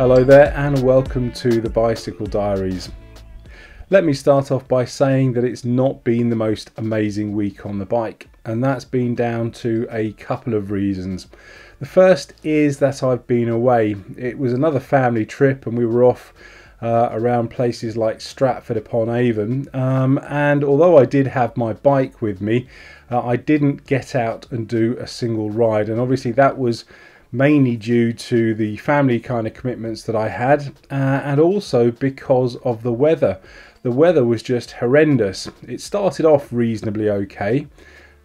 Hello there and welcome to the Bicycle Diaries. Let me start off by saying that it's not been the most amazing week on the bike, and that's been down to a couple of reasons. The first is that I've been away. It was another family trip and we were off around places like Stratford upon Avon, and although I did have my bike with me, I didn't get out and do a single ride, and obviously that was mainly due to the family kind of commitments that I had, and also because of the weather. The weather was just horrendous. It started off reasonably okay,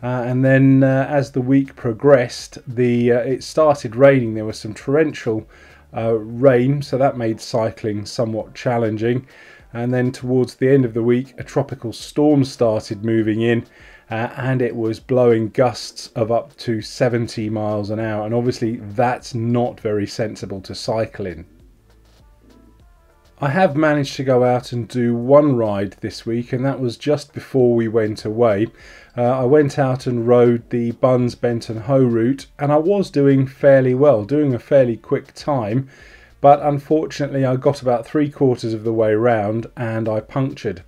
and then as the week progressed, it started raining. There was some torrential rain, so that made cycling somewhat challenging. And then towards the end of the week, a tropical storm started moving in, and it was blowing gusts of up to 70 miles an hour, and obviously that's not very sensible to cycle in. I have managed to go out and do one ride this week, and that was just before we went away. I went out and rode the Buns Bent and Hoe route, and I was doing fairly well, doing a fairly quick time, but unfortunately I got about 3/4 of the way round and I punctured.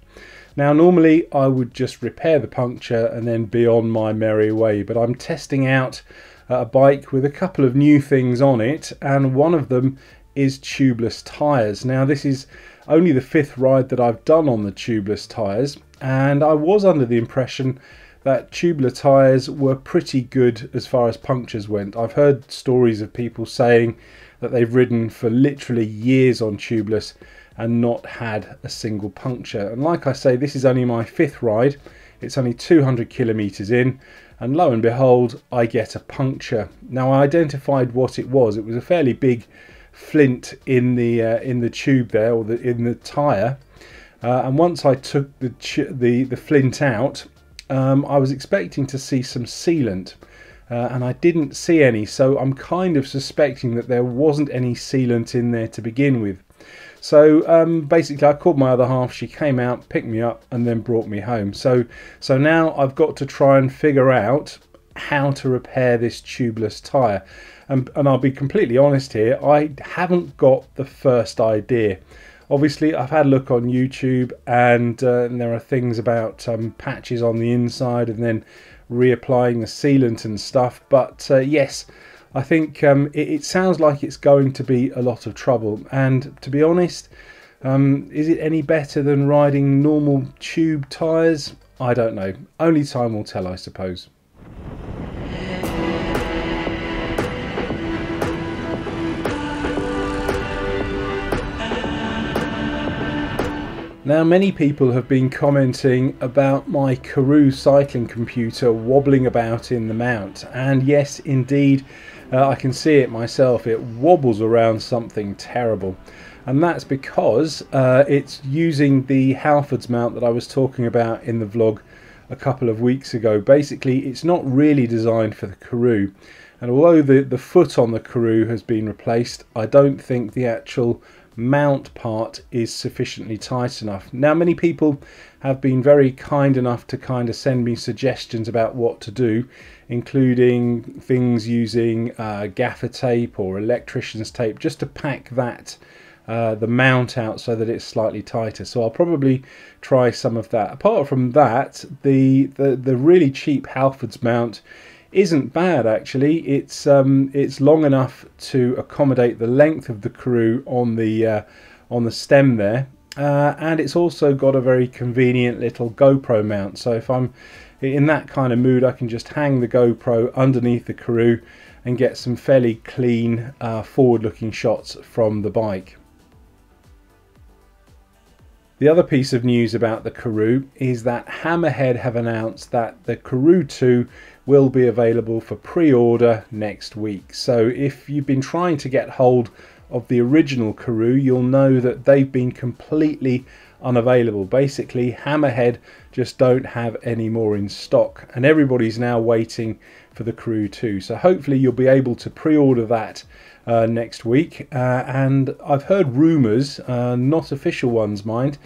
Now normally I would just repair the puncture and then be on my merry way, but I'm testing out a bike with a couple of new things on it, and one of them is tubeless tyres. Now this is only the 5th ride that I've done on the tubeless tyres, and I was under the impression that tubular tyres were pretty good as far as punctures went. I've heard stories of people saying that they've ridden for literally years on tubeless and not had a single puncture. And like I say, this is only my 5th ride. It's only 200 kilometers in, and lo and behold, I get a puncture. Now I identified what it was. It was a fairly big flint in the tube there, or in the tyre. And once I took the flint out, I was expecting to see some sealant, and I didn't see any. So I'm kind of suspecting that there wasn't any sealant in there to begin with. So basically I called my other half, she came out, picked me up and then brought me home. So now I've got to try and figure out how to repair this tubeless tyre. And I'll be completely honest here, I haven't got the first idea. Obviously I've had a look on YouTube, and there are things about patches on the inside and then reapplying the sealant and stuff, but yes, I think it sounds like it's going to be a lot of trouble. And to be honest, is it any better than riding normal tube tyres? I don't know. Only time will tell, I suppose. Now many people have been commenting about my Karoo cycling computer wobbling about in the mount, and yes indeed, I can see it myself. It wobbles around something terrible, and that's because it's using the Halfords mount that I was talking about in the vlog a couple of weeks ago. Basically it's not really designed for the Karoo, and although the foot on the Karoo has been replaced, I don't think the actual mount part is sufficiently tight enough. Now many people have been very kind enough to kind of send me suggestions about what to do, including things using gaffer tape or electrician's tape just to pack that the mount out so that it's slightly tighter. So I'll probably try some of that. Apart from that, the really cheap Halfords mount isn't bad actually. It's long enough to accommodate the length of the Karoo on the stem there, and it's also got a very convenient little GoPro mount. So if I'm in that kind of mood, I can just hang the GoPro underneath the Karoo and get some fairly clean forward-looking shots from the bike. The other piece of news about the Karoo is that Hammerhead have announced that the Karoo 2 will be available for pre-order next week. So if you've been trying to get hold of the original Karoo, you'll know that they've been completely unavailable. Basically Hammerhead just don't have any more in stock, and everybody's now waiting for the Karoo 2. So hopefully you'll be able to pre-order that next week, and I've heard rumours, not official ones mind,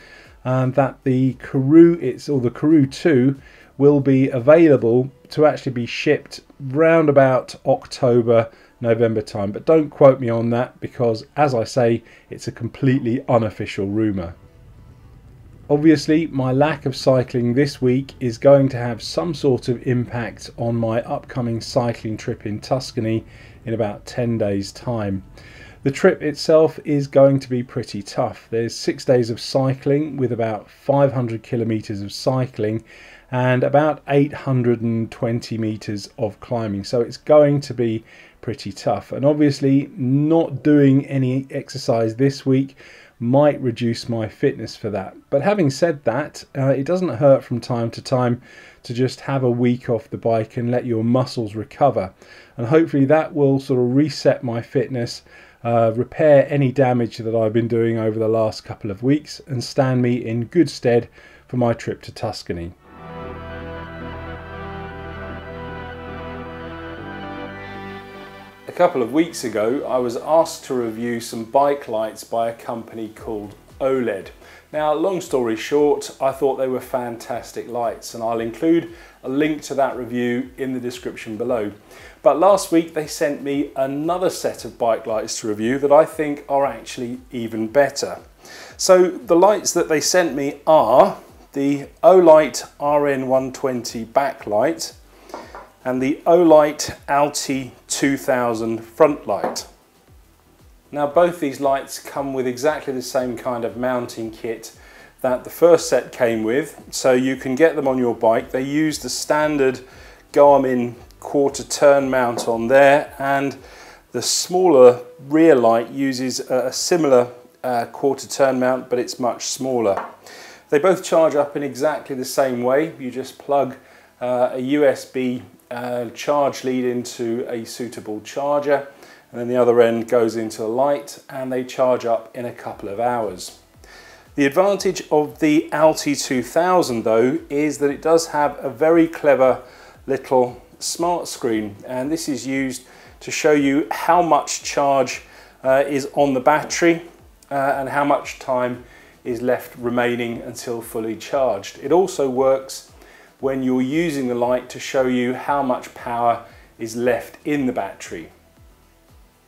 that the Karoo, the Karoo 2 will be available to actually be shipped round about October, November time, but don't quote me on that because, as I say, it's a completely unofficial rumour. Obviously, my lack of cycling this week is going to have some sort of impact on my upcoming cycling trip in Tuscany in about 10 days' time. The trip itself is going to be pretty tough. There's 6 days of cycling with about 500 kilometres of cycling and about 820 metres of climbing. So it's going to be pretty tough. And obviously not doing any exercise this week might reduce my fitness for that. But having said that, it doesn't hurt from time to time to just have a week off the bike and let your muscles recover. And hopefully that will sort of reset my fitness, repair any damage that I've been doing over the last couple of weeks and stand me in good stead for my trip to Tuscany. A couple of weeks ago I was asked to review some bike lights by a company called Olight. Now, long story short, I thought they were fantastic lights and I'll include a link to that review in the description below. But last week they sent me another set of bike lights to review that I think are actually even better. So the lights that they sent me are the Olight RN120 backlight and the Olight Alti 2000 front light. Now both these lights come with exactly the same kind of mounting kit that the first set came with, so you can get them on your bike. They use the standard Garmin quarter turn mount on there, and the smaller rear light uses a similar quarter turn mount, but it's much smaller. They both charge up in exactly the same way. You just plug a USB charge lead into a suitable charger, and then the other end goes into the light, and they charge up in a couple of hours. The advantage of the Alti 2000 though is that it does have a very clever little smart screen, and this is used to show you how much charge is on the battery and how much time is left remaining until fully charged. It also works when you're using the light to show you how much power is left in the battery.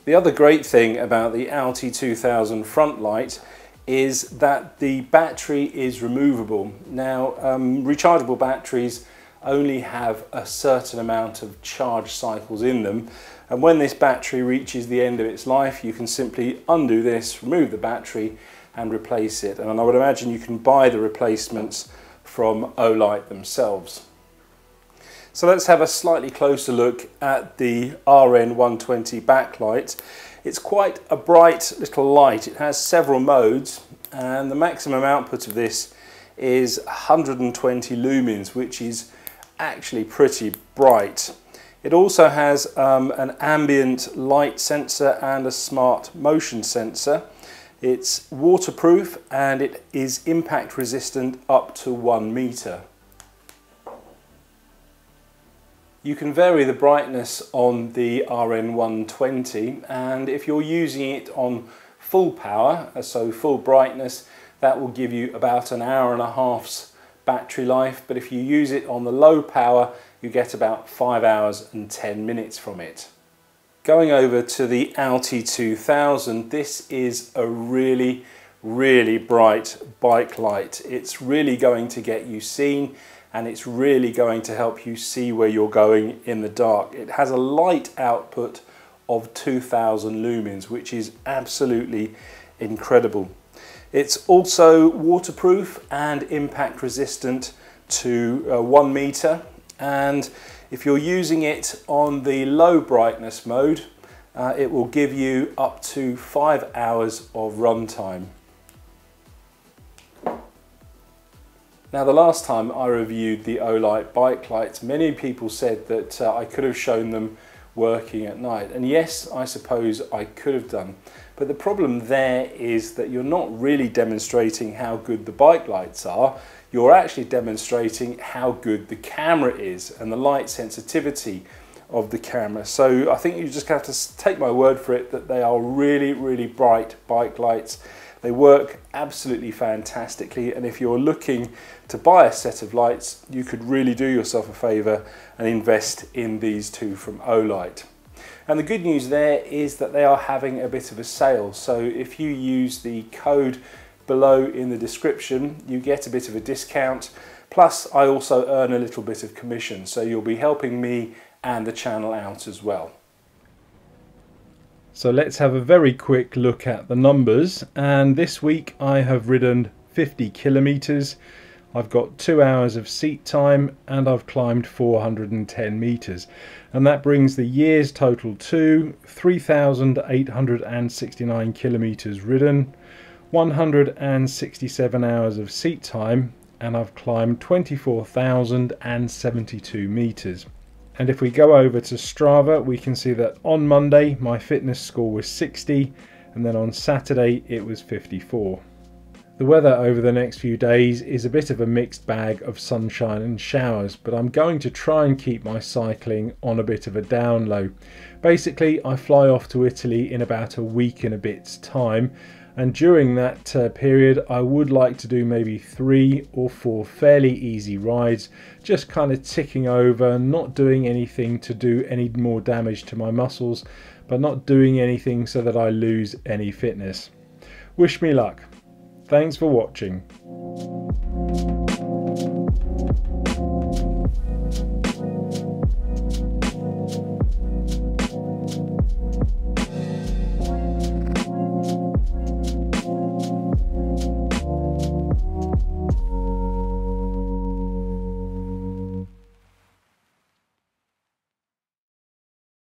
The other great thing about the Alti 2000 front light is that the battery is removable. Now, rechargeable batteries only have a certain amount of charge cycles in them, and when this battery reaches the end of its life, you can simply undo this, remove the battery and replace it. And I would imagine you can buy the replacements from Olight themselves. So let's have a slightly closer look at the RN120 backlight. It's quite a bright little light. It has several modes, and the maximum output of this is 120 lumens, which is actually pretty bright. It also has an ambient light sensor and a smart motion sensor. It's waterproof and it is impact resistant up to 1 meter. You can vary the brightness on the RN120, and if you're using it on full power, so full brightness, that will give you about an hour and a half's battery life, but if you use it on the low power, you get about 5 hours and 10 minutes from it. Going over to the Alti 2000, this is a really bright bike light. It's really going to get you seen, and it's really going to help you see where you're going in the dark. It has a light output of 2000 lumens, which is absolutely incredible. It's also waterproof and impact resistant to 1 meter, and if you're using it on the low brightness mode, it will give you up to 5 hours of run time. Now, the last time I reviewed the Olight bike lights, many people said that I could have shown them working at night, and yes, I suppose I could have done, but the problem there is that you're not really demonstrating how good the bike lights are. You're actually demonstrating how good the camera is and the light sensitivity of the camera. So I think you just have to take my word for it that they are really bright bike lights. They work absolutely fantastically, and if you're looking to buy a set of lights, you could really do yourself a favour and invest in these two from Olight. And the good news there is that they are having a bit of a sale. So if you use the code below in the description, you get a bit of a discount. Plus, I also earn a little bit of commission. So you'll be helping me and the channel out as well. So let's have a very quick look at the numbers. And this week I have ridden 50 kilometers. I've got 2 hours of seat time and I've climbed 410 meters. And that brings the year's total to 3,869 kilometers ridden, 167 hours of seat time, and I've climbed 24,072 meters. And if we go over to Strava, we can see that on Monday my fitness score was 60, and then on Saturday it was 54. The weather over the next few days is a bit of a mixed bag of sunshine and showers, but I'm going to try and keep my cycling on a bit of a down low. Basically, I fly off to Italy in about a week and a bit's time, and during that period I would like to do maybe 3 or 4 fairly easy rides, just kind of ticking over, not doing anything to do any more damage to my muscles, but not doing anything so that I lose any fitness. Wish me luck. Thanks for watching.